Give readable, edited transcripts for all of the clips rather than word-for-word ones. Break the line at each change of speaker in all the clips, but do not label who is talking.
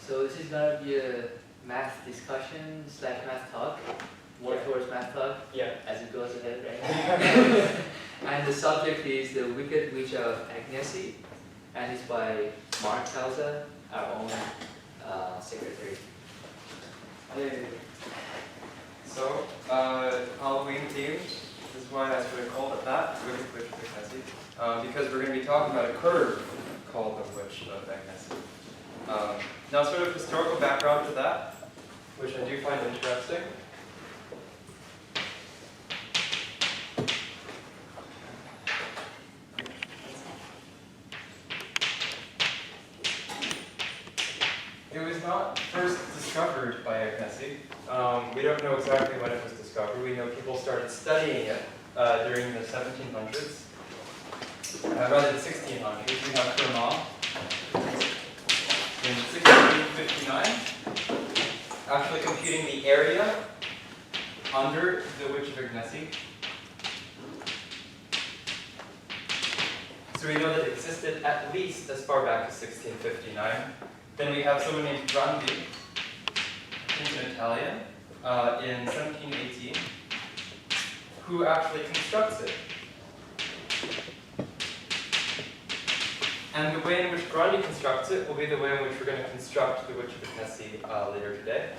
So this is going to be a math discussion / math talk, more towards math talk as it goes ahead, right? And the subject is the Wicked Witch of Agnesi, and it's by Marc Calza, our own secretary.
So, Halloween themed, this is why I sort of called it that, Wicked Witch of Agnesi, because we're going to be talking about a curve called the Witch of Agnesi. Now, sort of historical background to that, which I do find interesting. It was not first discovered by Agnesi. We don't know exactly when it was discovered. We know people started studying it during the 1700s, rather the 1600s. We have Fermat in 1659, actually computing the area under the Witch of Agnesi. So we know that it existed at least as far back as 1659. Then we have someone named Grandi, he's an Italian, in 1718, who actually constructs it. And the way in which Grandi constructs it will be the way in which we're going to construct the Witch of Agnesi later today.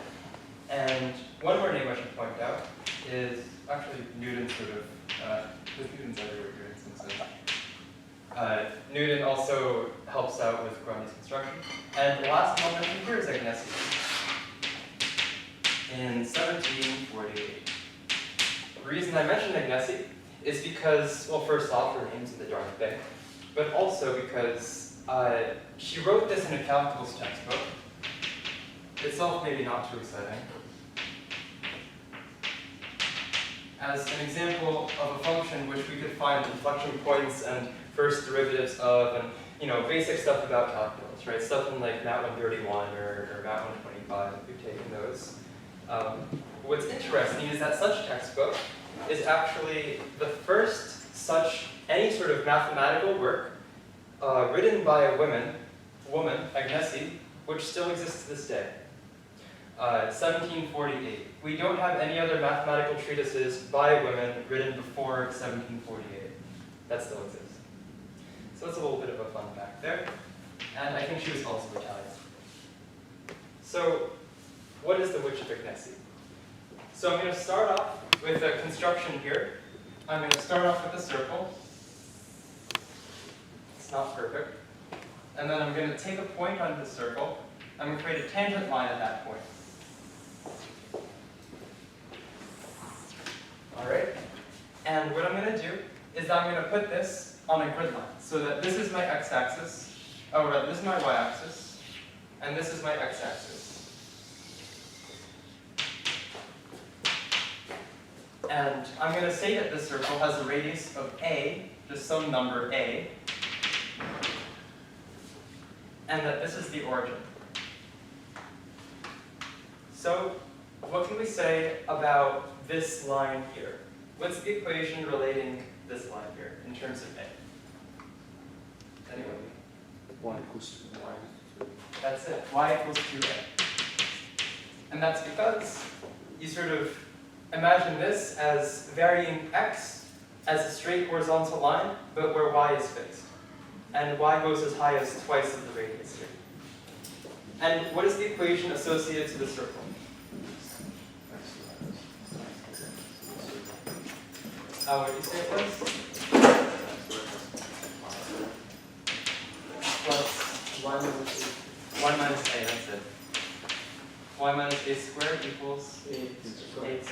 And one more name I should point out is actually Newton sort of, there's Newtons everywhere here in some sense. Newton also helps out with Grandi's construction. And the last one I'll mention here is Agnesi in 1748. The reason I mention Agnesi is because, well, first off, her name's in the darn thing, but also because she wrote this in a calculus textbook. Itself maybe not too exciting. As an example of a function which we could find inflection points and first derivatives of, and basic stuff about calculus, right? Stuff in like Mat 131 or Mat 125, if you've taken those. What's interesting is that such textbook is actually the first such any sort of mathematical work written by a woman, Agnesi, which still exists to this day. 1748. We don't have any other mathematical treatises by women written before 1748. That still exists. So that's a little bit of a fun fact there. And I think she was also Italian. So, what is the Witch of Agnesi? So I'm going to start off with a construction here. I'm going to start off with a circle. It's not perfect. And then I'm going to take a point on the circle. I'm going to create a tangent line at that point. Alright? And what I'm going to do is I'm going to put this on a grid line. So that this is my x-axis, this is my y-axis, and this is my x-axis. And I'm going to say that this circle has a radius of a, just some number a, and that this is the origin. So, what can we say about this line here? What's the equation relating this line here in terms of a? Anyway.
1 equals to y.
That's it. Y equals 2a. And that's because you sort of imagine this as varying x as a straight horizontal line, but where y is fixed. And y goes as high as twice of the radius here. And what is the equation associated to the circle? What did you say it was? Plus 1 minus a, that's it. Y minus a squared equals 8 squared.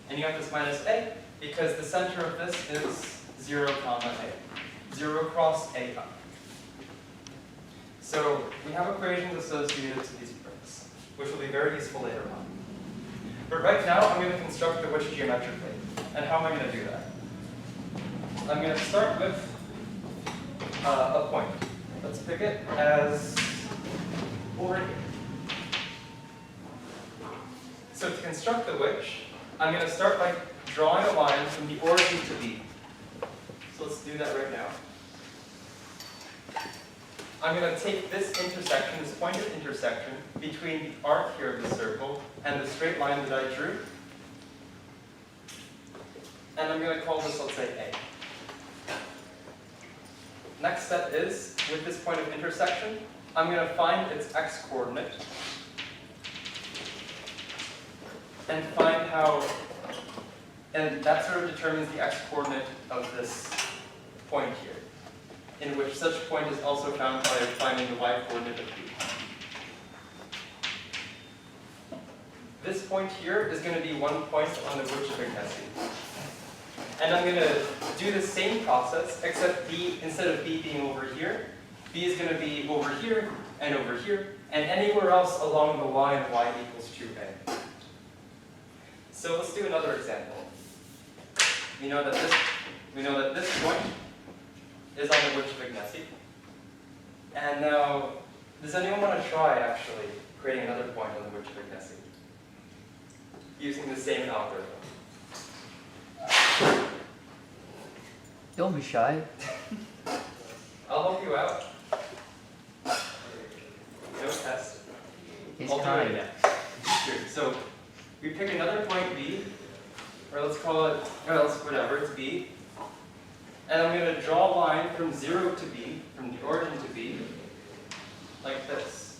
And you have this minus a because the center of this is 0, comma a. 0 cross a up. So we have equations associated to these bricks, which will be very useful later on. But right now, I'm going to construct the witch geometrically. And how am I going to do that? I'm going to start with a point. Let's pick it as over here. So to construct the witch, I'm going to start by drawing a line from the origin to B. So let's do that right now. I'm going to take this intersection, this pointed intersection, between the arc here of the circle and the straight line that I drew. And I'm going to call this, let's say, A. Next step is, with this point of intersection, I'm going to find its x-coordinate and find how, and that sort of determines the x-coordinate of this point here, in which such point is also found by finding the y-coordinate of B. This point here is going to be one point on the Witch of Agnesi. And I'm going to do the same process, except B, instead of B being over here, B is going to be over here, and anywhere else along the line y equals 2a. So let's do another example. We know that this point is on the Witch of Agnesi. And now, does anyone want to try, actually, creating another point on the Witch of Agnesi? Using the same algorithm.
Don't be shy.
I'll help you out. No test.
He's
I'll do it
kind.
again. Here. So we pick another point B, or let's call it, or else whatever, it's B. And I'm going to draw a line from 0 to B, from the origin to B, like this.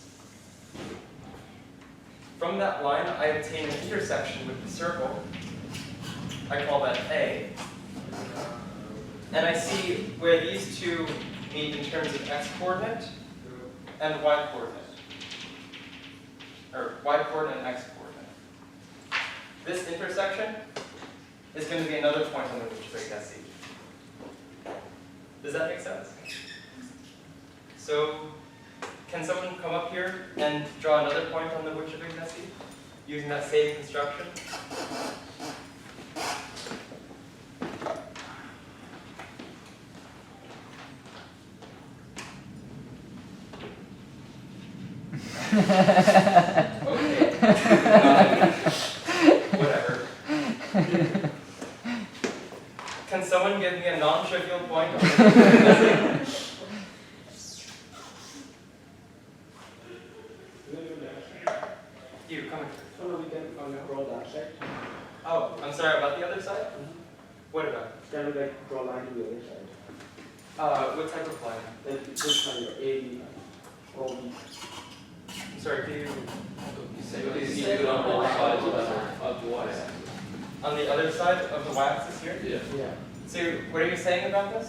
From that line, I obtain an intersection with the circle. I call that A. And I see where these two meet in terms of x-coordinate and y-coordinate. Or y-coordinate and x-coordinate. This intersection is going to be another point on the Witch of Agnesi. Does that make sense? So, can someone come up here and draw another point on the Witch of Agnesi using that same construction? Okay. Whatever. Can someone give me a non-trivial point on the Witch of Agnesi? You, come here.
So now we can draw that side.
Oh, I'm sorry, about the other side? What about?
Can we like draw line to the other side?
What type of line?
Then this kind of A, B, or B.
I'm sorry, can you... On the other side of the y-axis here?
Yeah.
So, what are you saying about this?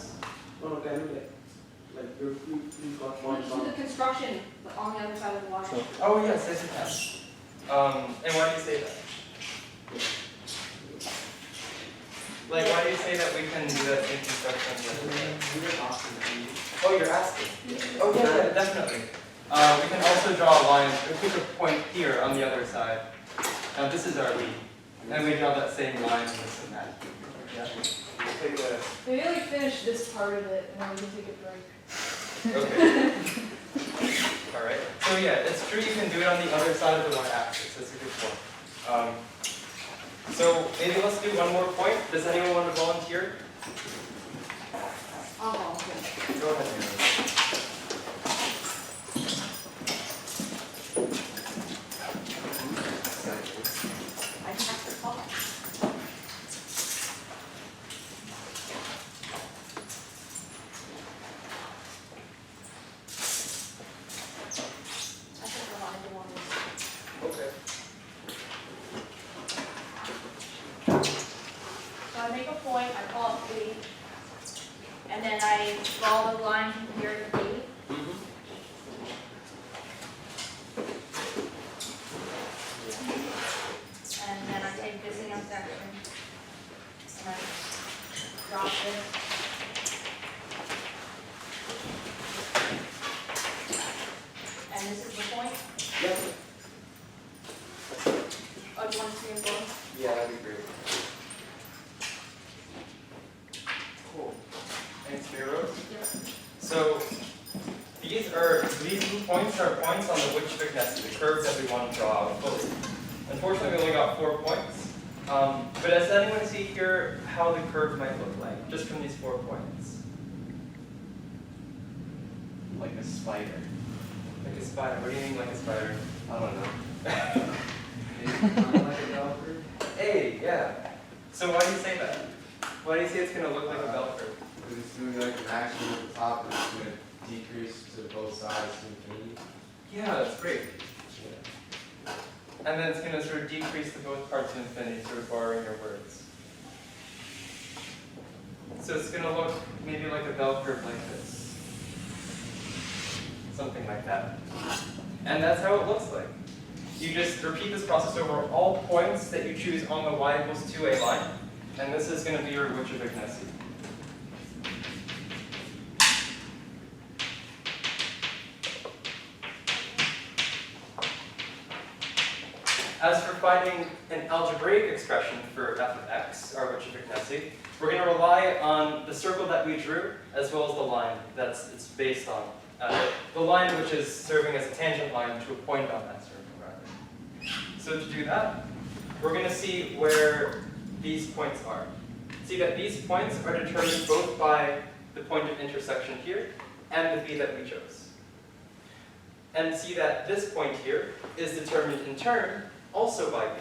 No, can we like you got one
Do the construction on the other side of the water.
Oh, yes, yes, you can. And why do you say that? Like, why do you say that we can do that same construction? Oh, you're asking? Oh, yeah, definitely. We can also draw a line, a pick a point here on the other side. Now, this is our B. And we draw that same line and this and that. Yeah. Take a...
Maybe like finish this part of it and then we can take a break.
Okay. Alright. So yeah, it's true you can do it on the other side of the y-axis. That's a good point. So maybe let's do one more point. Does anyone want to volunteer?
I'll volunteer.
Go ahead, Mary.
I can have to call. I think I wanted to one.
Okay.
So I make a point, I call it B, and then I draw the line from here to B. And then I take this intersection, and I drop this. And this is the point.
Yep.
Oh, do you want to see them both?
Yeah, that'd be great. Cool. Thanks, Miro.
Yep.
So these points are points on the Witch of Agnesi, the curve that we want to draw. Well, unfortunately, we only got 4 points. But does anyone see here how the curve might look like, just from these 4 points?
like a spider.
Like a spider. What do you mean like a spider?
I don't know.
Maybe kind of like a bell curve.
Hey, yeah. So why do you say that? Why do you say it's going to look like a bell curve?
Because it's doing like an action at the top and it's going to decrease to both sides to infinity.
Yeah, that's great. And then it's going to sort of decrease to both parts of infinity, sort of borrowing your words. So it's going to look maybe like a bell curve like this. Something like that. And that's how it looks like. You just repeat this process over all points that you choose on the y equals 2a line. And this is going to be your Witch of Agnesi. As for finding an algebraic expression for f of x, our Witch of Agnesi, we're going to rely on the circle that we drew, as well as the line that it's based on. The line which is serving as a tangent line to a point on that circle, rather. So to do that, we're going to see where these points are. See that these points are determined both by the point of intersection here and the b that we chose. And see that this point here is determined in turn also by b,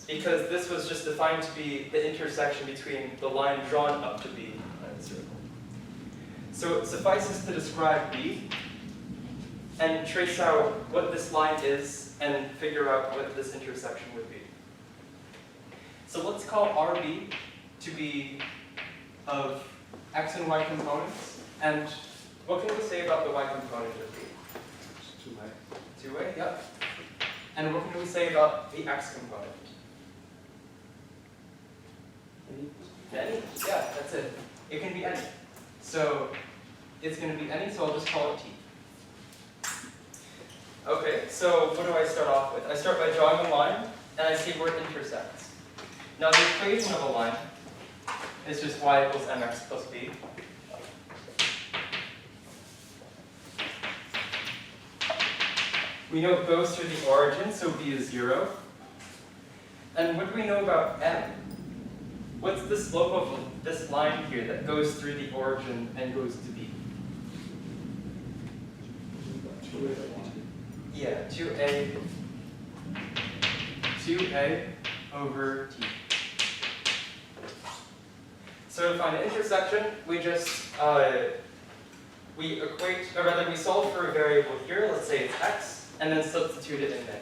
because this was just defined to be the intersection between the line drawn up to b and the circle. So it suffices to describe b and trace out what this line is and figure out what this intersection would be. So let's call RB to be of x and y components. And what can we say about the y component of b?
It's 2a.
2a, yep. And what can we say about the x component? Any? Yeah, that's it. It can be any. So it's going to be any, so I'll just call it t. Okay, so what do I start off with? I start by drawing a line, and I see where it intersects. Now the equation of a line is just y equals mx plus b. We know it goes through the origin, so b is 0. And what do we know about m? What's the slope of this line here that goes through the origin and goes to b? Yeah, 2a over t. So to find an intersection, we just we equate, or rather we solve for a variable here, let's say it's x, and then substitute it in there.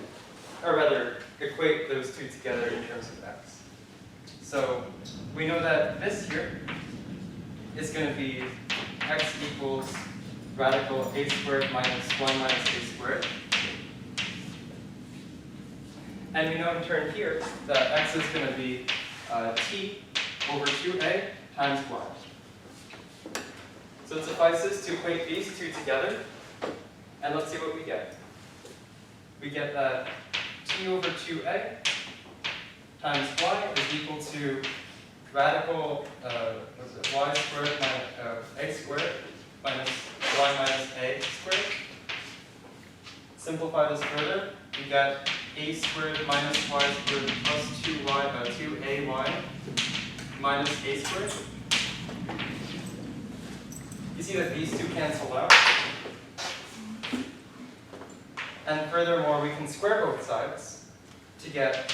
Or rather, equate those two together in terms of x. So we know that this here is going to be x equals radical a squared minus 1 minus a squared. And we know in turn here that x is going to be t over 2a times y. So it suffices to equate these two together, and let's see what we get. We get that t over 2a times y is equal to radical y squared minus a squared minus y minus a squared. Simplify this further, we get a squared minus y squared plus 2ay minus a squared. You see that these two cancel out. And furthermore, we can square both sides to get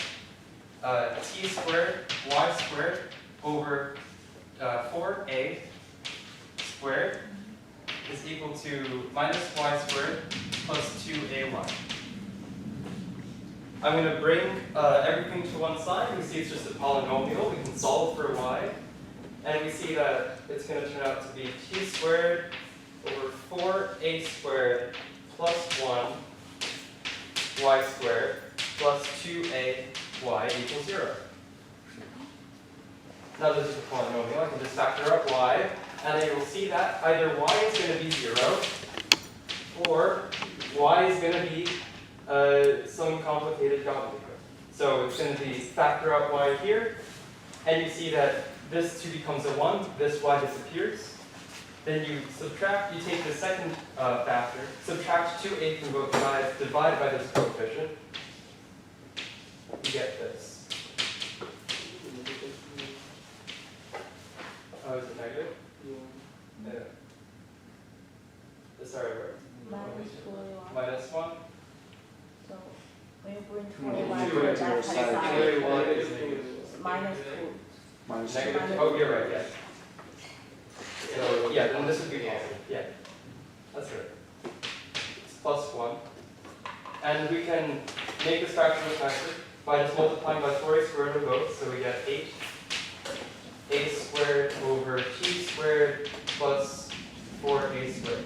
t squared y squared over 4a squared is equal to minus y squared plus 2ay. I'm going to bring everything to one side. We see it's just a polynomial. We can solve for y. And we see that it's going to turn out to be t squared over 4a squared plus 1 y squared plus 2ay equals 0. Now this is a polynomial. I can just factor up y, and I will see that either y is going to be 0, or y is going to be some complicated gobbledygook. So it's going to be factor out y here, and you see that this 2 becomes a 1, this y disappears. Then you subtract, you take the second factor, subtract 2a from both sides, divide by this coefficient, you get this. Oh, is it negative? Yeah. Sorry,
2.4y
Two
to
and
that
two
side.
Negative y is
Minus 2.
Minus
negative. Oh, you're right. Yes. So yeah, then this would be positive. Yeah, that's right. It's plus 1, and we can make this fraction with factor by just multiplying by 4a squared of both. So we get 8a squared over t squared plus 4a squared.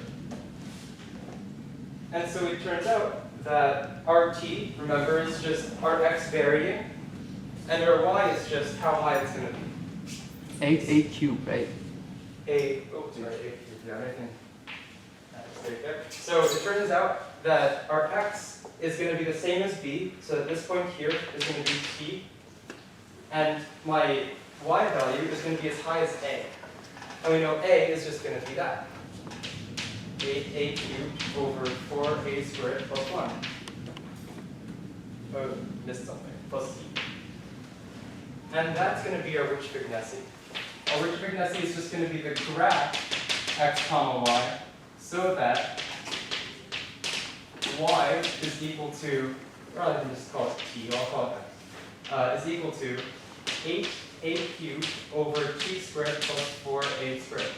And so it turns out that our t, remember, is just our x varying, and our y is just how high it's going to be.
8 cubed, right?
Oh, sorry, yeah, I can mistake there. So it turns out that our x is going to be the same as b, so that this point here is going to be t, and my y value is going to be as high as a. And we know a is just going to be that. 8a cubed over 4a squared plus 1. Oh, missed something. Plus c. And that's going to be our Wicked Witch of Agnesi. Our Wicked Witch of Agnesi is just going to be the graph x comma y, so that y is equal to, rather than just call it t, I'll call it x, is equal to 8a cubed over t squared plus 4a squared.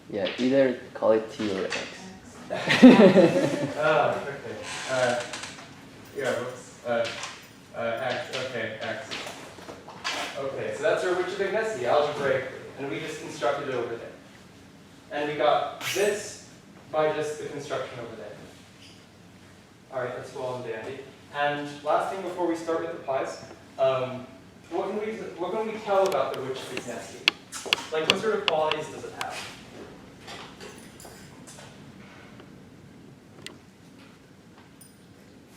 Yeah, either call it t or x.
Oh, okay. Yeah, whoops. X, okay, x. Okay, so that's our Wicked Witch of Agnesi, algebraically, and we just constructed it over there. And we got this by just the construction over there. Alright, that's well and dandy. And last thing before we start with the pies, what can we tell about the Wicked Witch of Agnesi? Like, what sort of qualities does it have?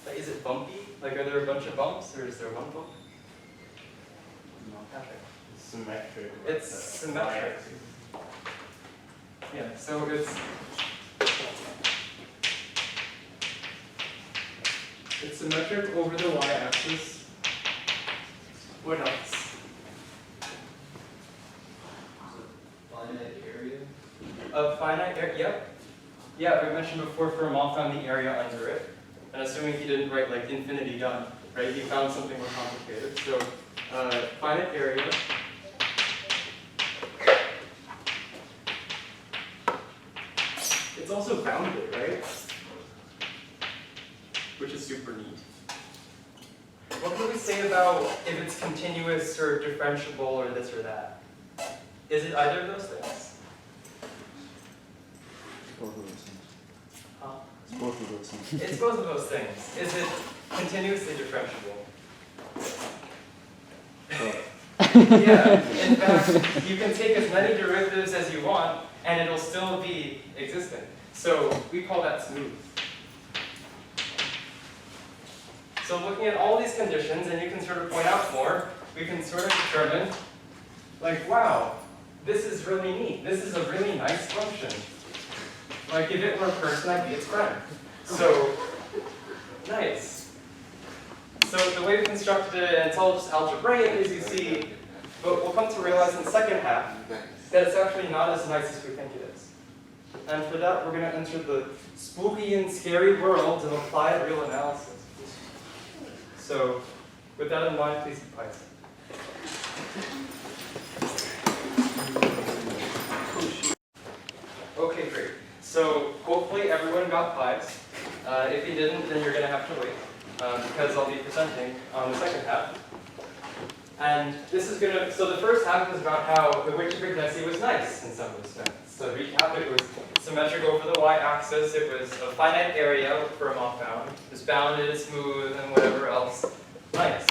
Like, is it bumpy? Like, are there a bunch of bumps, or is there one bump? Okay.
symmetric.
It's symmetric. Yeah, so it's symmetric over the y-axis. What else?
Finite area.
A finite area, yep. Yeah, we mentioned before Fermat found the area under it. And assuming he didn't write like infinity done, right? He found something more complicated. So finite area. It's also bounded, right? Which is super neat. What can we say about if it's continuous or differentiable or this or that? Is it either of those things?
Both of those things.
Huh?
It's both of those things.
It's both of those things. Is it continuously differentiable? Yeah, in fact, you can take as many derivatives as you want, and it'll still be existent. So we call that smooth. So looking at all these conditions, and you can sort of point out more, we can sort of determine, like, wow, this is really neat. This is a really nice function. Like, if it were a person, I'd be its friend. So, nice. So the way we constructed it, and it's all just algebraic, as you see, but we'll come to realize in the second half that it's actually not as nice as we think it is. And for that, we're going to enter the spooky and scary world of applied real analysis. So, with that in mind, please be quiet. Okay, great. So, hopefully everyone got pies. If you didn't, then you're going to have to wait, because I'll be presenting on the second half. And this is going to, so the first half was about how the Wicked Witch of Agnesi was nice in some respects. So to recap, it was symmetric over the y-axis, it was a finite area for a Fermat found, it was bounded, smooth, and whatever else. Nice.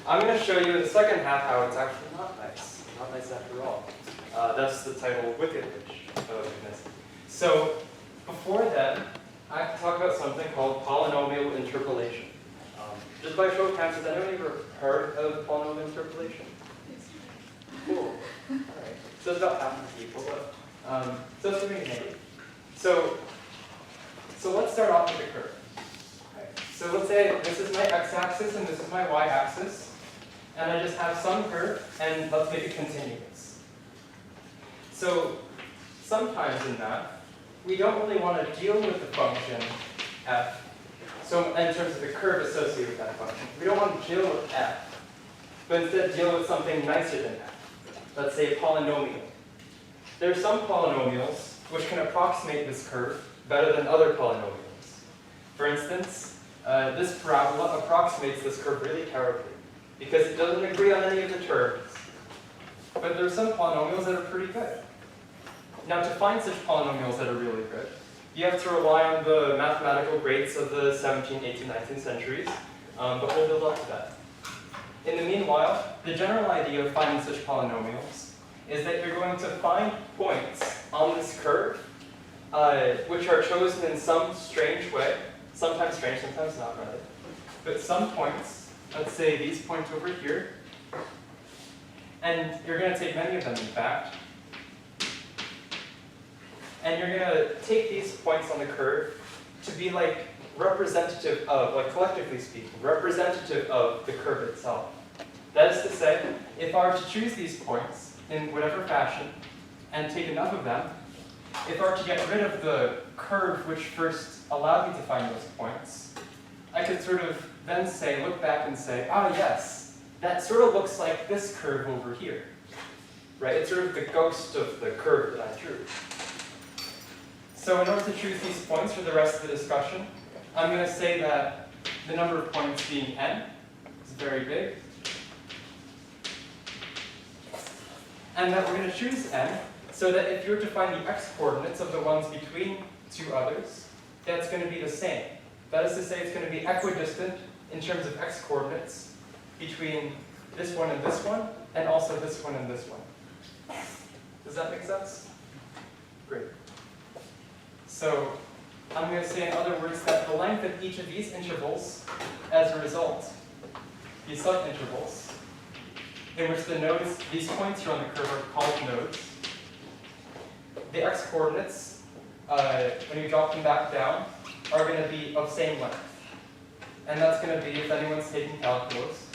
I'm going to show you in the second half how it's actually not nice. Not nice after all. That's the title, Wicked Witch of Agnesi. So, before then, I have to talk about something called polynomial interpolation. Just by show of hands, has anyone ever heard of polynomial interpolation? Cool. Alright. So it's about half the people, but so it's pretty handy. So let's start off with the curve. Okay. So let's say this is my x-axis and this is my y-axis, and I just have some curve, and let's make it continuous. So sometimes in math, we don't really want to deal with the function f So in terms of the curve associated with that function. We don't want to deal with f, but instead deal with something nicer than f. Let's say a polynomial. There are some polynomials which can approximate this curve better than other polynomials. For instance, this parabola approximates this curve really terribly because it doesn't agree on any of the terms. But there are some polynomials that are pretty good. Now, to find such polynomials that are really good, you have to rely on the mathematical greats of the 17th, 18th, 19th centuries, but we'll build up to that. In the meanwhile, the general idea of finding such polynomials is that you're going to find points on this curve which are chosen in some strange way, sometimes strange, sometimes not really, but some points, let's say these points over here, and you're going to take many of them in fact, and you're going to take these points on the curve to be like representative of, like collectively speaking, representative of the curve itself. That is to say, if I were to choose these points in whatever fashion and take enough of them, if I were to get rid of the curve which first allowed me to find those points, I could sort of then say, look back and say, ah yes, that sort of looks like this curve over here. Right? It's sort of the ghost of the curve that I drew. So in order to choose these points for the rest of the discussion, I'm going to say that the number of points being n is very big, and that we're going to choose n so that if you were to find the x-coordinates of the ones between two others, that's going to be the same. That is to say, it's going to be equidistant in terms of x-coordinates between this one and also this one and this one. Does that make sense? Great. So I'm going to say in other words that the length of each of these intervals as a result, these subintervals, in which the nodes, these points here on the curve are called nodes, the x-coordinates, when you drop them back down, are going to be of same length. And that's going to be, if anyone's taking calculus,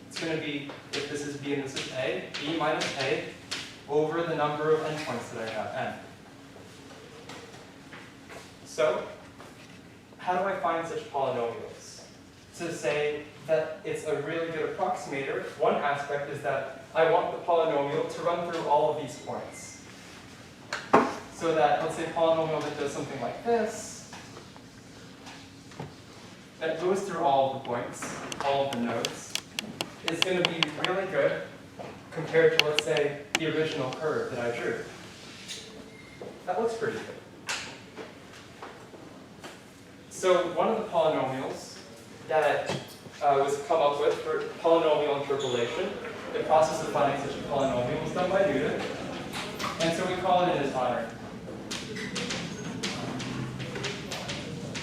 it's going to be, if this is b and this is a, b minus a over the number of endpoints that I have, n. So, how do I find such polynomials? To say that it's a really good approximator, one aspect is that I want the polynomial to run through all of these points. So that, let's say a polynomial that does something like this, that goes through all of the points, all of the nodes, is going to be really good compared to, let's say, the original curve that I drew. That looks pretty good. So one of the polynomials that was come up with for polynomial interpolation, the process of finding such a polynomial was done by Newton, and so we call it in his honor.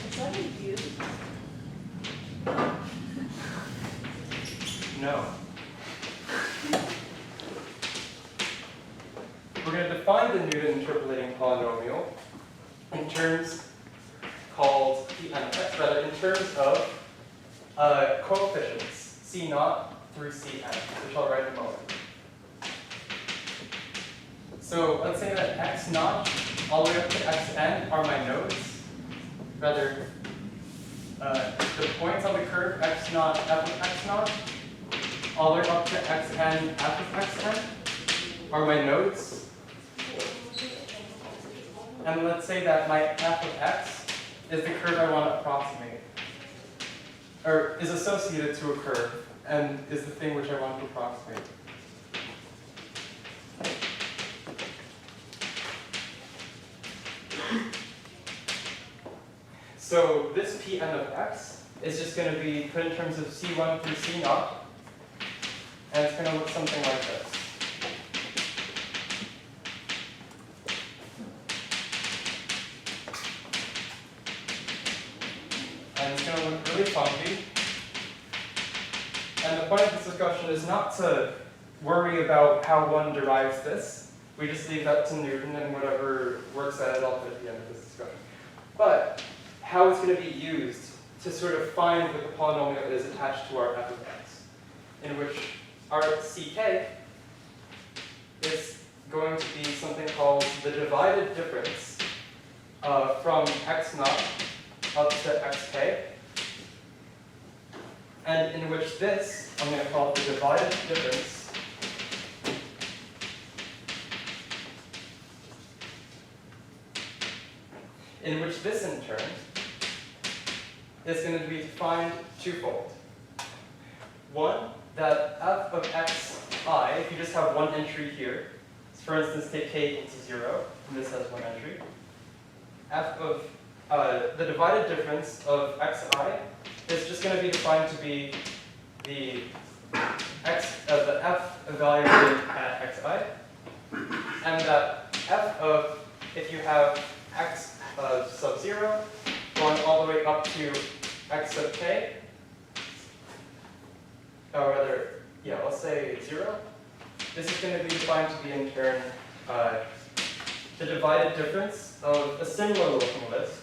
Is that a U?
No. We're going to define the Newton interpolating polynomial in terms called Pn(x), rather in terms of coefficients, C0 through Cn, which I'll write in a moment. So let's say that x0 all the way up to xn are my nodes. Rather, the points on the curve x0, f of x0, all the way up to xn, f of xn are my nodes. And let's say that my f of x is the curve I want to approximate, or is associated to a curve, and is the thing which I want to approximate. So this Pn of x is just going to be put in terms of C1 through C0, and it's going to look something like this. And it's going to look really funky. And the point of this discussion is not to worry about how one derives this. We just leave that to Newton, and whatever works out, I'll put at the end of this discussion. But how it's going to be used to sort of find what the polynomial is attached to our f of x, in which our ck is going to be something called the divided difference from x0 up to xk, and in which this, I'm going to call it the divided difference, in which this in turn is going to be defined twofold. One, that f of xi, if you just have one entry here, so for instance take k equal to 0, and this has one entry, f of the divided difference of xi is just going to be defined to be the the f evaluated at xi, and that f of, if you have x sub 0 going all the way up to x sub k, or rather, yeah, let's say 0, this is going to be defined to be in turn the divided difference of a similar looking list.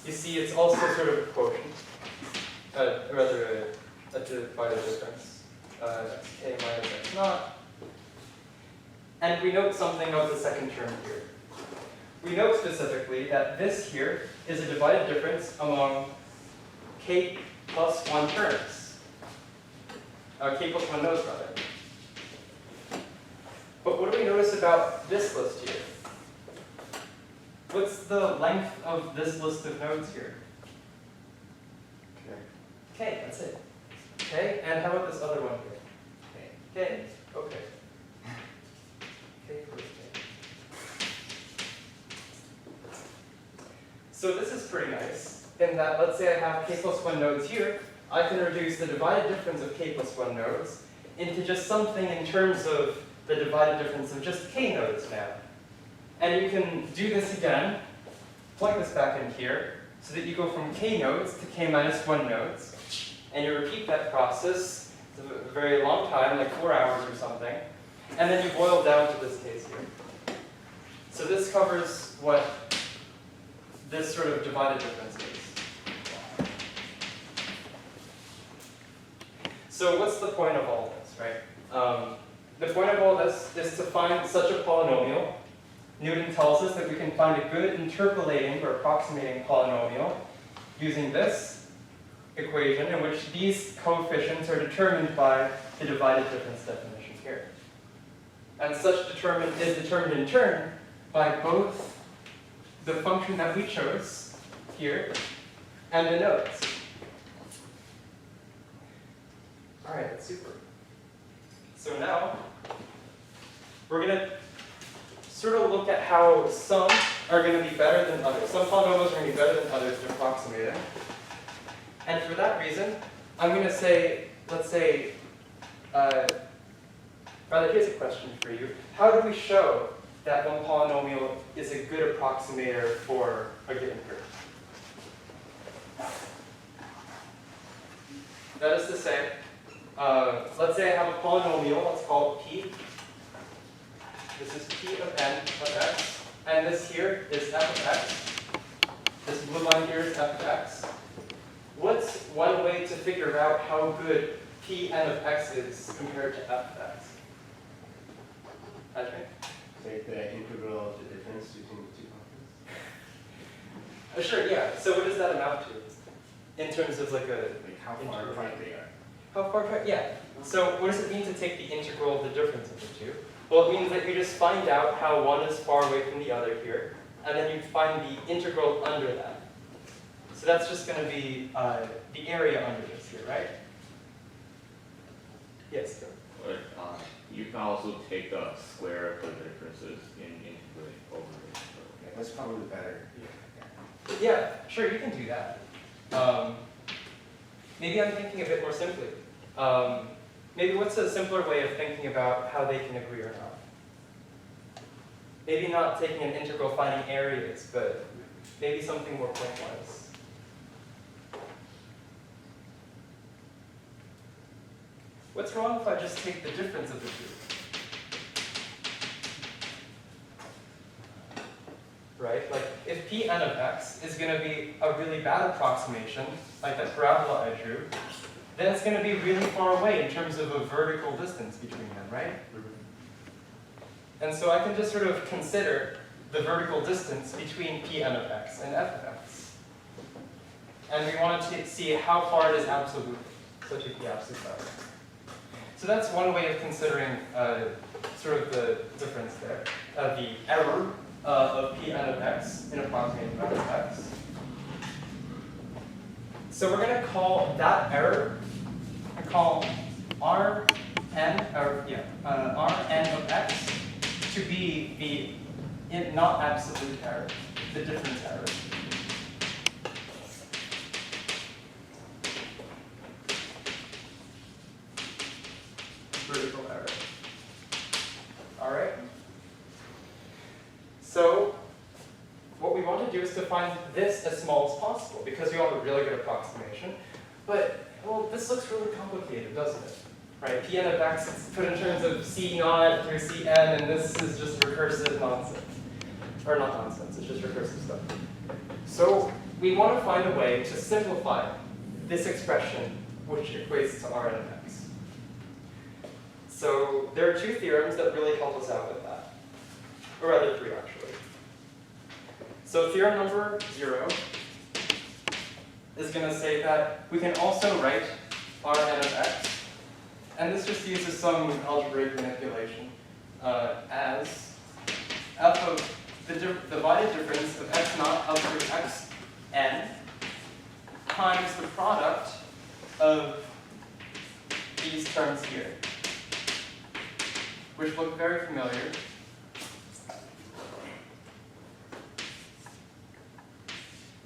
You see, it's also sort of a quotient, rather a divided difference, k minus x naught. And we note something of the second term here. We note specifically that this here is a divided difference among k plus 1 terms. K plus 1 nodes, rather. But what do we notice about this list here? What's the length of this list of nodes here? K, that's it. K, and how about this other one here? K, okay. K first K. So this is pretty nice, in that let's say I have k plus 1 nodes here, I can reduce the divided difference of k plus 1 nodes into just something in terms of the divided difference of just k nodes now. And you can do this again, plug this back in here, so that you go from k nodes to k minus 1 nodes, and you repeat that process. It's a very long time, like 4 hours or something, and then you boil down to this case here. So this covers what this sort of divided difference is. So what's the point of all this, right? The point of all this is to find such a polynomial. Newton tells us that we can find a good interpolating or approximating polynomial using this equation in which these coefficients are determined by the divided difference definition here. And such is determined in turn by both the function that we chose here and the nodes. All right, that's super. So now we're going to sort of look at how some are going to be better than others. Some polynomials are going to be better than others at approximating. And for that reason, I'm going to say, let's say, rather, here's a question for you. How do we show that one polynomial is a good approximator for a given group? That is to say, let's say I have a polynomial, let's call it p. This is p of n of x, and this here is f of x. This blue line here is f of x. What's one way to figure out how good p n of x is compared to f of x? Patrick?
Take the integral of the difference between the two functions.
Sure, yeah. So what does that amount to? In terms of like a...
Like how far apart they are.
How far apart? Yeah. So what does it mean to take the integral of the difference of the two? Well, it means that you just find out how one is far away from the other here, and then you find the integral under that. So that's just going to be the area under this here, right? Yes, go.
But you can also take the square of the differences in integrate over it.
Yeah, that's probably better.
Yeah, sure, you can do that. Maybe I'm thinking a bit more simply. Maybe what's a simpler way of thinking about how they can agree or not? Maybe not taking an integral finding areas, but maybe something more pointwise. What's wrong if I just take the difference of the two? Right? Like, if Pn of x is going to be a really bad approximation, like that parabola I drew, then it's going to be really far away in terms of a vertical distance between them, right? And so I can just sort of consider the vertical distance between Pn of x and f of x. And we want to see how far it is absolutely, so take the absolute value. So that's one way of considering sort of the difference there, the error of Pn of x in approximating f of x. So we're going to call that error, I call Rn of x to be the not absolute error, the difference error. Vertical error. All right? So what we want to do is to find this as small as possible, because we want a really good approximation. But, well, this looks really complicated, doesn't it? Right? Pn of x is put in terms of c naught through cn, and this is just recursive nonsense. Or not nonsense, it's just recursive stuff. So we want to find a way to simplify this expression, which equates to Rn of x. So there are two theorems that really help us out with that. Or rather, three, actually. So theorem number 0 is going to say that we can also write Rn of x, and this just uses some algebraic manipulation, as f of the divided difference of x naught up to x n times the product of these terms here, which look very familiar.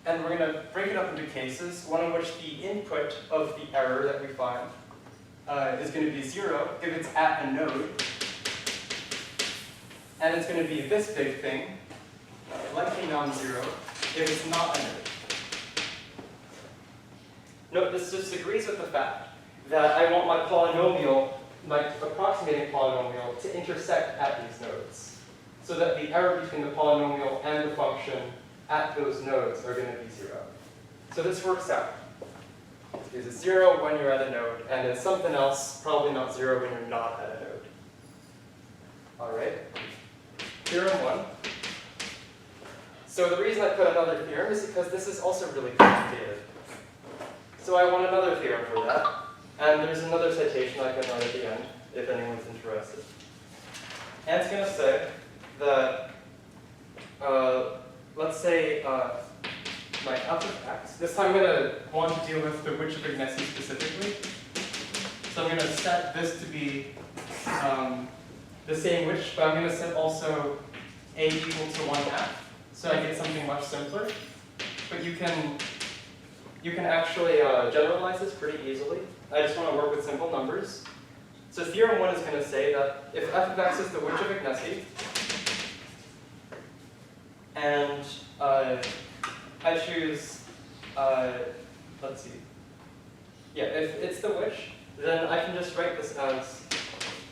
And we're going to break it up into cases, one in which the input of the error that we find is going to be 0 if it's at a node. And it's going to be this big thing, likely non-zero, if it's not a node. Note, this disagrees with the fact that I want my polynomial, my approximating polynomial, to intersect at these nodes, so that the error between the polynomial and the function at those nodes are going to be 0. So this works out. It's 0 when you're at a node, and it's something else, probably not 0 when you're not at a node. All right? Theorem 1. So the reason I put another theorem is because this is also really complicated. So I want another theorem for that, and there's another citation I can write at the end, if anyone's interested. And it's going to say that, let's say my f of x. This time I'm going to want to deal with the Witch of Agnesi specifically. So I'm going to set this to be the same witch, but I'm going to set also a equal to 1/2. So I get something much simpler. But you can actually generalize this pretty easily. I just want to work with simple numbers. So theorem 1 is going to say that if f of x is the Witch of Agnesi, and I choose, let's see, yeah, if it's the witch, then I can just write this as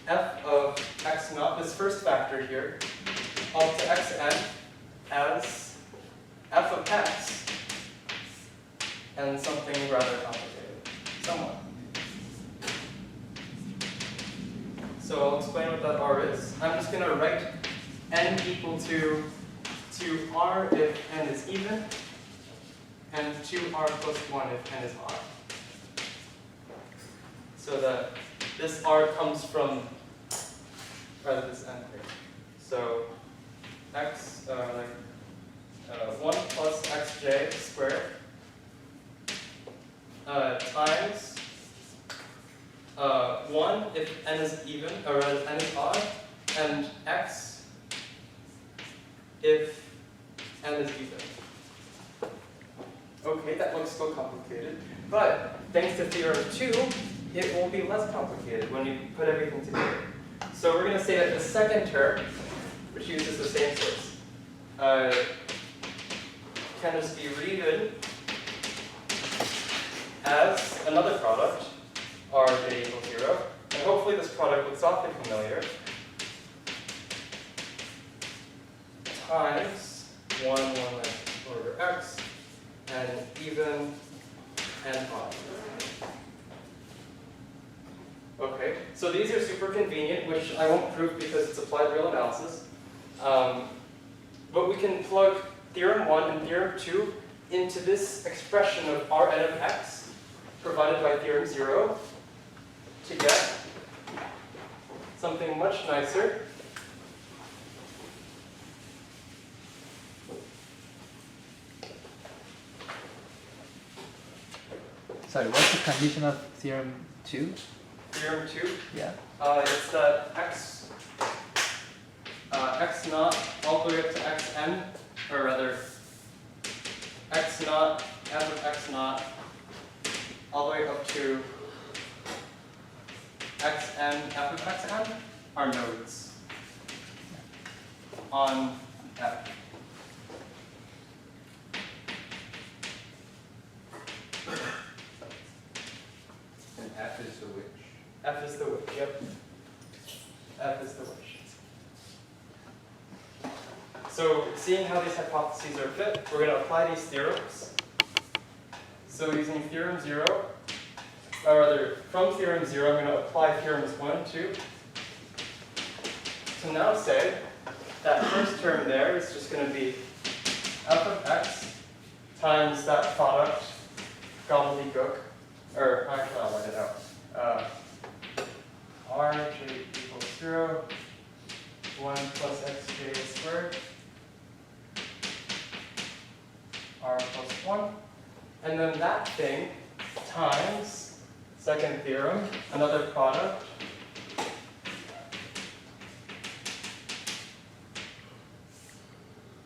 f of x naught, this first factor here, up to xn as f of x, and something rather complicated, somewhat. So I'll explain what that r is. I'm just going to write n equal to r if n is even, and 2r plus 1 if n is odd. So that this r comes from, rather this n here. So x, 1 plus xj squared times 1 if n is even, or rather n is odd, and x if n is even. Okay, that looks so complicated, but thanks to theorem 2, it will be less complicated when you put everything together. So we're going to say that the second term, which uses the same source, can just be rewritten as another product, rj equals 0, and hopefully this product looks awfully familiar, times 1 over x, and even and odd. Okay, so these are super convenient, which I won't prove because it's applied real analysis. But we can plug theorem 1 and theorem 2 into this expression of Rn of x provided by theorem 0 to get something much nicer.
Sorry, what's the condition of theorem 2?
Theorem 2,
Yeah.
it's that x naught all the way up to xn, or rather x naught f of x naught all the way up to xn f of xn are nodes on f.
And F is the which?
F is the which, yep. F is the which. So seeing how these hypotheses are fit, we're going to apply these theorems. So using theorem 0, or rather from theorem 0, I'm going to apply theorems 1 and 2. To now say that first term there is just going to be f of x times that product gobbledygook, or actually I'll write it out. Rj equals 0, 1 plus xj squared, r plus 1. And then that thing times second theorem, another product.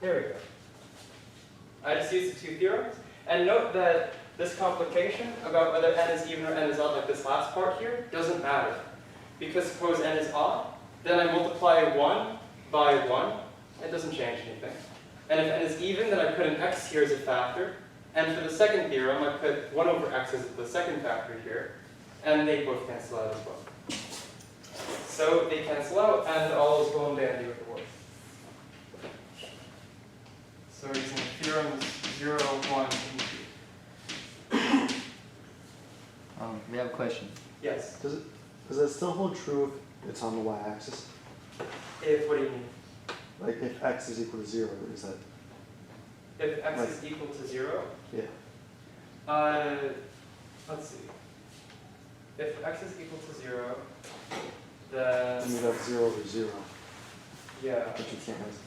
There we go. I just used the two theorems. And note that this complication about whether n is even or n is odd, like this last part here, doesn't matter. Because suppose n is odd, then I multiply 1 by 1. It doesn't change anything. And if n is even, then I put an x here as a factor. And for the second theorem, I put 1 over x as the second factor here. And they both cancel out as well. So they cancel out, and all is well and dandy with the word. So we're using theorems 0, 1, and 2.
We have a question.
Yes.
Does that still hold true if it's on the y-axis?
If, what do you mean?
Like if x is equal to 0, is that?
If x is equal to 0?
Yeah.
Let's see. If x is equal to 0, then...
And you have 0 over 0,
Yeah.
which you can't have.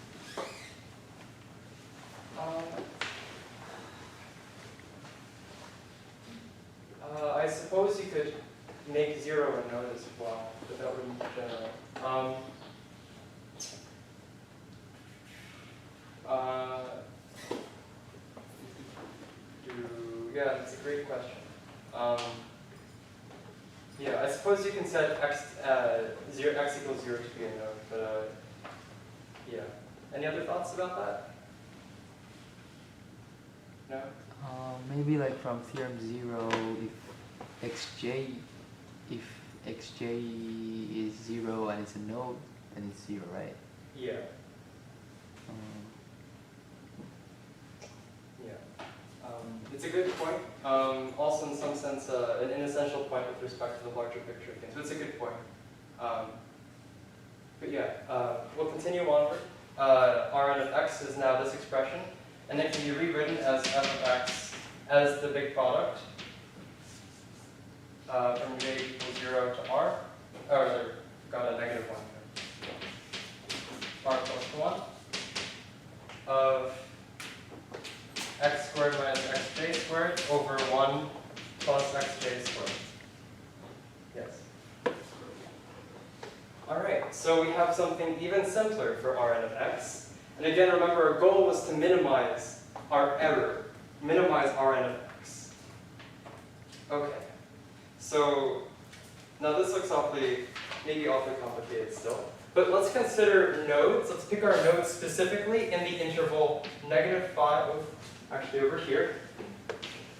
I suppose you could make 0 a node as well, but that wouldn't be general. Yeah, that's a great question. Yeah, I suppose you can set x equals 0 to be a node, but yeah. Any other thoughts about that? No?
Maybe like from theorem 0, if xj is 0 and it's a node, then it's 0, right?
Yeah. It's a good point. Also, in some sense, an inessential point with respect to the larger picture of things. But it's a good point. But yeah, we'll continue onward. Rn of x is now this expression, and it can be rewritten as f of x as the big product from j equals 0 to r. Or got a negative 1 here. R plus 1 of x squared minus xj squared over 1 plus xj squared. Yes. All right, so we have something even simpler for Rn of x. And again, remember, our goal was to minimize our error, minimize Rn of x. Okay, so now this looks maybe awfully complicated still. But let's consider nodes. Let's pick our nodes specifically in the interval -5, actually over here,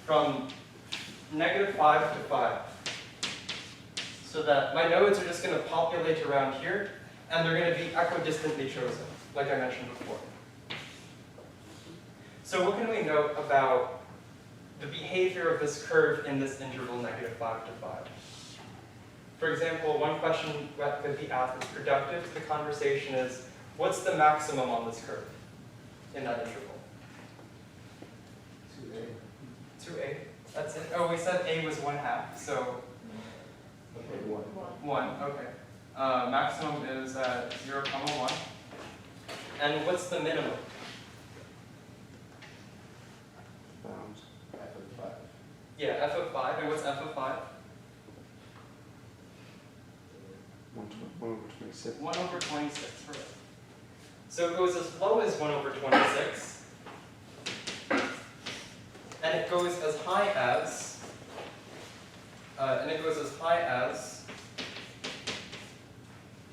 from -5 to 5. So that my nodes are just going to populate around here, and they're going to be equidistantly chosen, like I mentioned before. So what can we note about the behavior of this curve in this interval -5 to 5? For example, one question that could be asked that's productive to the conversation is, what's the maximum on this curve in that interval?
2A.
2a. That's it. Oh, we said a was 1/2, so
Okay, 1.
1. Okay. Maximum is at 0, 1. And what's the minimum?
Bound f of 5.
Yeah, f of 5. And what's f of 5?
1 over 26.
1 over 26. Right. So it goes as low as 1 over 26. And it goes as high as,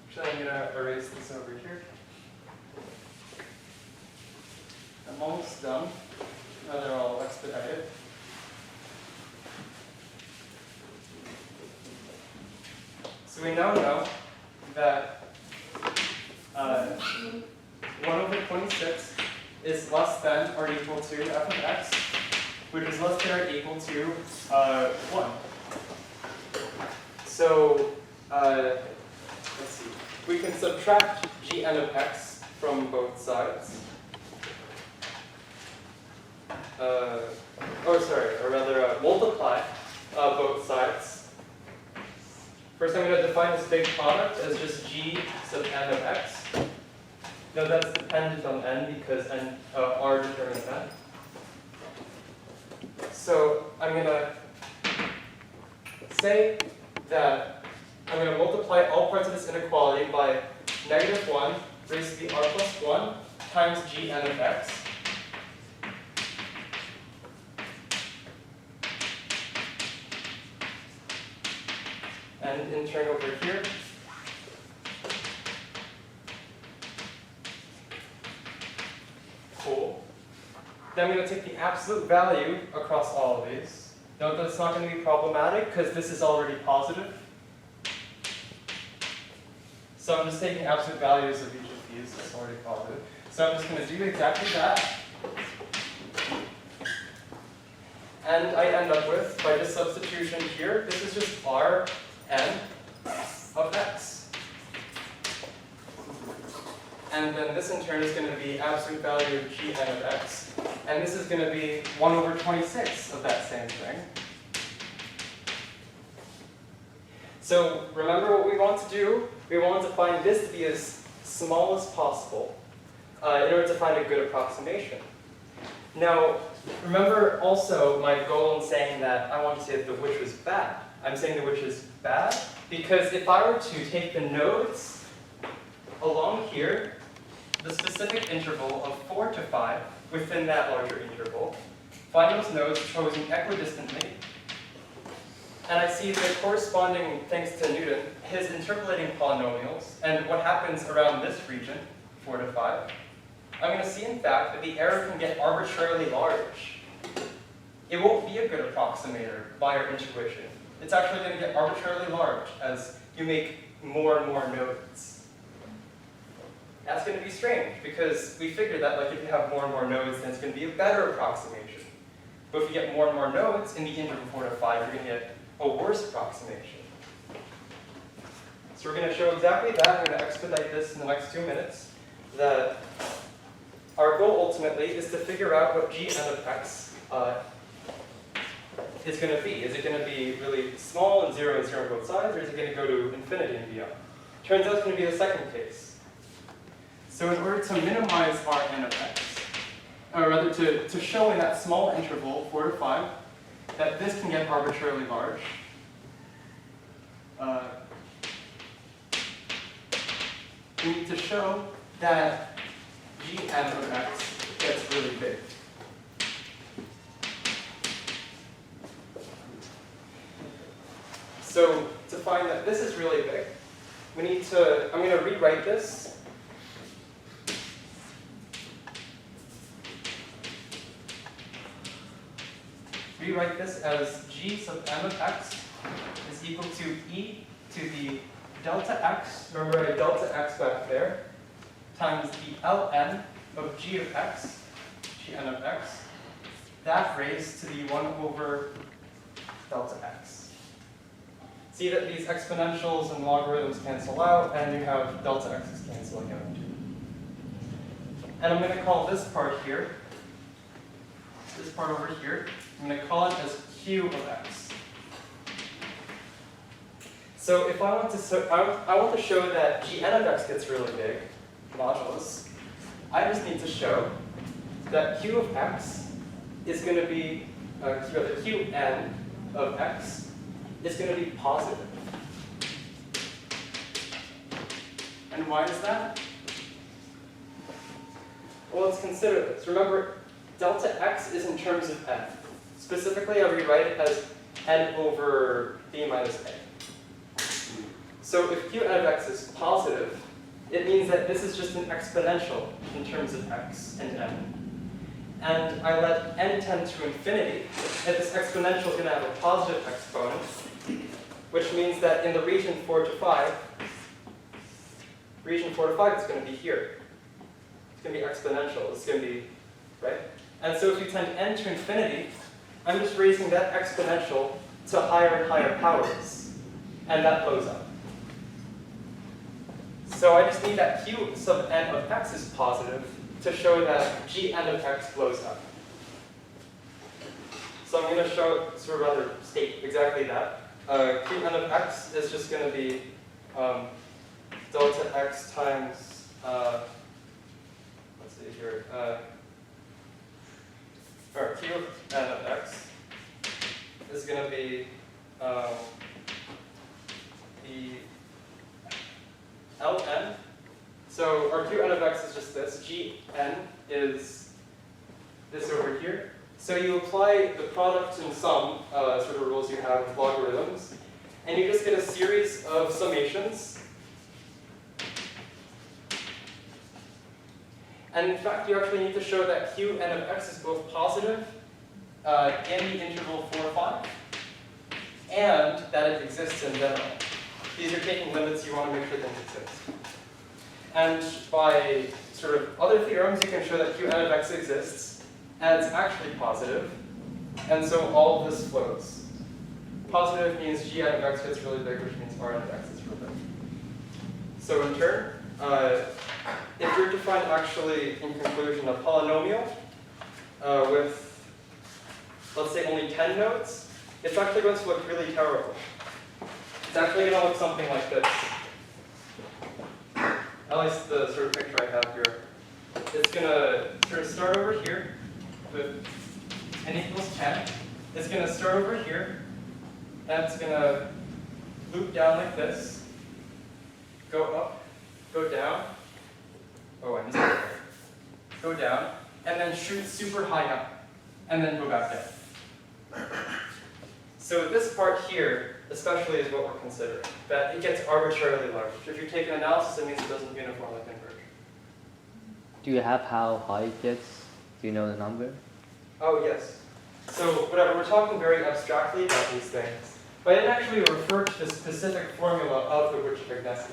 actually I'm going to erase this over here. I'm almost done. Rather, I'll expedite it. So we now know that 1 over 26 is less than or equal to f of x, which is less than or equal to 1. So let's see. We can subtract gn of x from both sides. Multiply both sides. First, I'm going to define this big product as just g sub n of x. Now that's dependent on n because r determines n. So I'm going to say that I'm going to multiply all parts of this inequality by -1 raised to the r plus 1 times g n of x. And in turn over here, cool. Then I'm going to take the absolute value across all of these. Note that it's not going to be problematic because this is already positive. So I'm just taking absolute values of each of these. It's already positive. So I'm just going to do exactly that. And I end up with, by just substitution here, this is just r n of x. And then this in turn is going to be absolute value of g n of x. And this is going to be 1 over 26 of that same thing. So remember what we want to do? We want to find this to be as small as possible in order to find a good approximation. Now, remember also my goal in saying that I want to say that the which was bad. I'm saying the which is bad because if I were to take the nodes along here, the specific interval of 4 to 5 within that larger interval, find those nodes chosen equidistantly, and I see the corresponding, thanks to Newton, his interpolating polynomials, and what happens around this region, 4 to 5, I'm going to see, in fact, that the error can get arbitrarily large. It won't be a good approximator by our intuition. It's actually going to get arbitrarily large as you make more and more nodes. That's going to be strange, because we figured that if you have more and more nodes, then it's going to be a better approximation. But if you get more and more nodes in the interval 4 to 5, you're going to get a worse approximation. So we're going to show exactly that. I'm going to expedite this in the next 2 minutes. That our goal ultimately is to figure out what g n of x is going to be. Is it going to be really small and 0 on both sides, or is it going to go to infinity and beyond? Turns out it's going to be the second case. So in order to minimize r n of x, or rather to show in that small interval, 4 to 5, that this can get arbitrarily large, we need to show that g n of x gets really big. So to find that this is really big, we need to, I'm going to rewrite this. Rewrite this as g sub m of x is equal to e to the delta x, remember I had delta x back there, times the ln of g of x, gn of x, that raised to the 1 over delta x. see that these exponentials and logarithms cancel out, and you have delta x's canceling out. And I'm going to call this part here, this part over here, I'm going to call it as q of x. So if I want to show that Gn of x gets really big, modulus, I just need to show that q of x is going to be, Qn of x is going to be positive. And why is that? Well, let's consider this. Remember, delta x is in terms of n. Specifically, I rewrite it as n over b minus a. So if Qn of x is positive, it means that this is just an exponential in terms of x and n. And I let n tend to infinity, and this exponential is going to have a positive exponent, which means that in the region 4 to 5, it's going to be here. It's going to be exponential. It's going to be, right? And so if you tend n to infinity, I'm just raising that exponential to higher and higher powers, and that blows up. So I just need that q sub n of x is positive to show that Gn of x blows up. So I'm going to show, sort of rather state exactly that. Qn of x is just going to be delta x times, let's see here, or q of n of x is going to be the Ln. So our Qn of x is just this. Gn is this over here. So you apply the product and sum sort of rules you have with logarithms, and you just get a series of summations. And in fact, you actually need to show that Qn of x is both positive in the interval 4, 5, and that it exists in general. These are taking limits, you want to make sure things exist. And by sort of other theorems, you can show that Qn of x exists, and it's actually positive, and so all of this flows. Positive means Gn of x gets really big, which means Rn of x is really big. So in turn, if you're to find actually, in conclusion, a polynomial with, let's say, only 10 nodes, it's actually going to look really terrible. It's actually going to look something like this. At least the sort of picture I have here. It's going to sort of start over here with n equals 10. It's going to start over here, and it's going to loop down like this, go up, go down. Oh, I missed it. Go down, and then shoot super high up, and then go back down. So this part here, especially, is what we're considering, that it gets arbitrarily large. If you take an analysis, it means it doesn't uniformly converge.
Do you have how high it gets? Do you know the number?
Oh, yes. So whatever, we're talking very abstractly about these things, but I didn't actually refer to the specific formula of the Witch of Agnesi.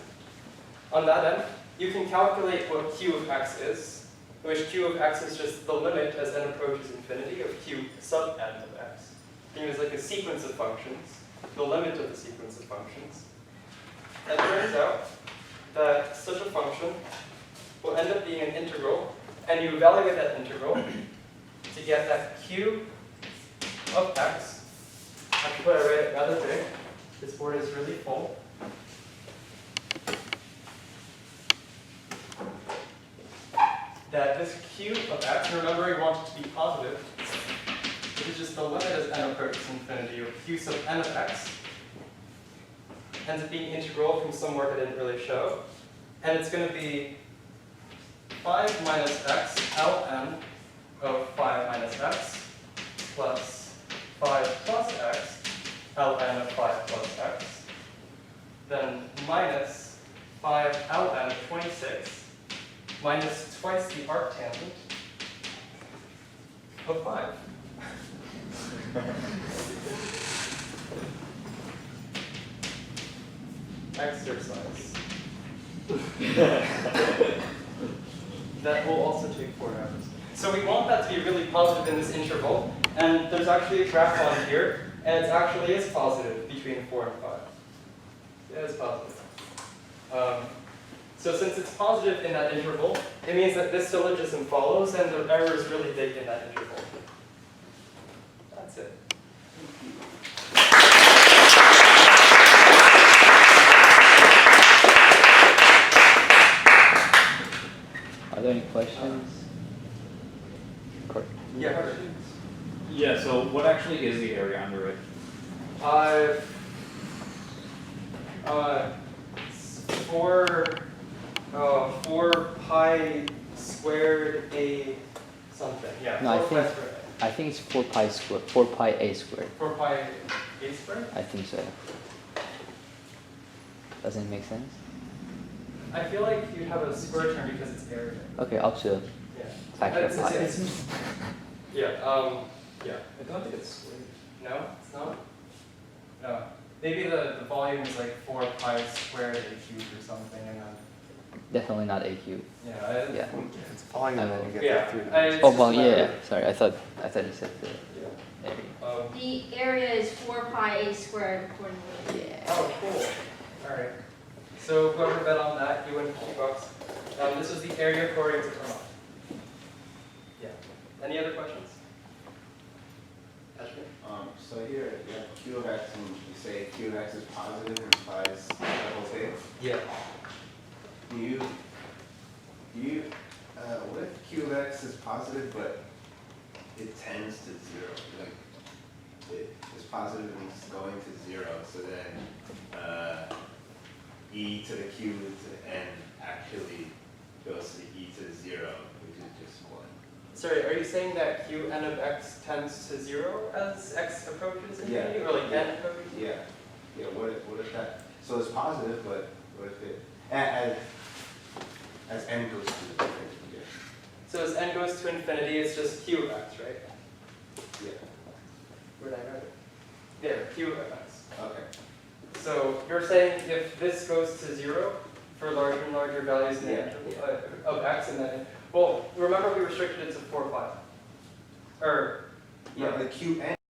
On that end, you can calculate what q of x is, in which q of x is just the limit as n approaches infinity of q sub n of x. Q is like a sequence of functions, the limit of the sequence of functions. And it turns out that such a function will end up being an integral, and you evaluate that integral to get that q of x. Actually, I write it rather big. This board is really full. That this q of x, and remember we want it to be positive, which is just the limit as n approaches infinity of q sub n of x, ends up being integral from somewhere I didn't really show. And it's going to be 5 minus x ln of 5 minus x plus 5 plus x ln of 5 plus x, then minus 5 ln of 26 minus twice the arctangent of 5. Exercise. That will also take 4 hours. So we want that to be really positive in this interval, and there's actually a graph on here, and it actually is positive between 4 and 5. Yeah, it's positive. So since it's positive in that interval, it means that this syllogism follows and the error is really big in that interval. That's it.
Are there any questions?
Yeah, Carter.
Yeah, so what actually is the area under it?
It's 4 pi squared a something. Yeah.
No,
4 pi squared
I think it's 4 pi squared, 4 pi a squared.
4 pi a squared?
I think so. Doesn't it make sense?
I feel like you'd have a square term because it's area.
Okay, up to
Yeah.
factor of pi.
Yeah. Yeah.
I thought it's squared.
No, it's not. No. Maybe the volume is like 4 pi squared a cubed or something, and then
Definitely not a cube.
yeah.
Yeah.
It's volume
and then
you
Yeah.
get through.
It's
Oh
just
well,
a matter
yeah. Sorry, I thought you said the
Yeah.
area.
The area is 4 pi a squared accordingly.
Yeah.
Oh, cool. All right. So whoever bet on that, you win $50. This was the area according to Fermat. Yeah. Any other questions? Ashwin?
So here, you have q of x, and you say q of x is positive and implies double thing.
Yeah.
What if q of x is positive, but it tends to 0? Like, it is positive and it's going to 0, so then e to the q to the n actually goes to e to the 0, which is just 1.
Sorry, are you saying that Qn of x tends to 0 as x approaches infinity,
Yeah.
or like
Yeah.
n approaches?
Yeah. Yeah. What if that? So it's positive, but what if it as n goes to infinity? Yeah.
So as n goes to infinity, it's just Q of x, right?
Yeah.
Where did I write it? There, Q of x.
Okay.
So you're saying if this goes to 0 for larger and larger values in the
Yeah.
interval of x, and then, well, remember we restricted it to 4 pi. Or,
Yeah. The q n